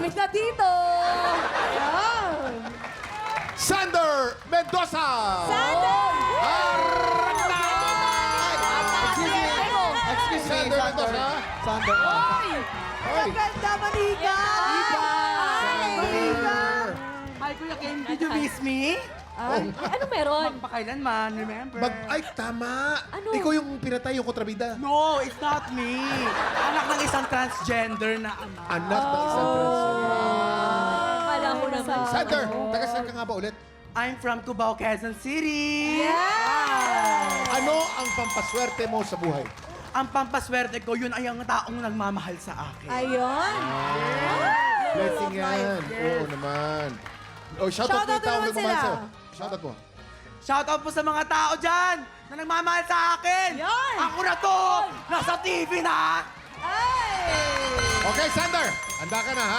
Malapit na dito. Ayan. Sander Mendoza! Sander! Excuse me, Sander Mendoza? Sander. Hoy! Maganda, Manika! Manika! Hi, Kuya Ken. Did you miss me? Ay, ano meron? Magpakailanman, remember? Ay, tama! Ano? Ikaw yung pinatay yung kontrabida. No, it's not me. Anak ng isang transgender na ama. Anak ng isang transgender. Kala ko naman. Sander, taga saan ka nga ba ulit? I'm from Cubao, Quezon City. Ano ang pampaswerte mo sa buhay? Ang pampaswerte ko, yun ay ang taong nagmamahal sa akin. Ayun. Blessing yan. Oo naman. Oh, shoutout mo Shoutout yung tao naman na kumahal sila. sa'yo. Shoutout mo. Shoutout po sa mga tao dyan na nagmamahal sa akin. Yan. Ako na to! Nasa TV na! Ay! Okay, Sander. Handa ka na, ha?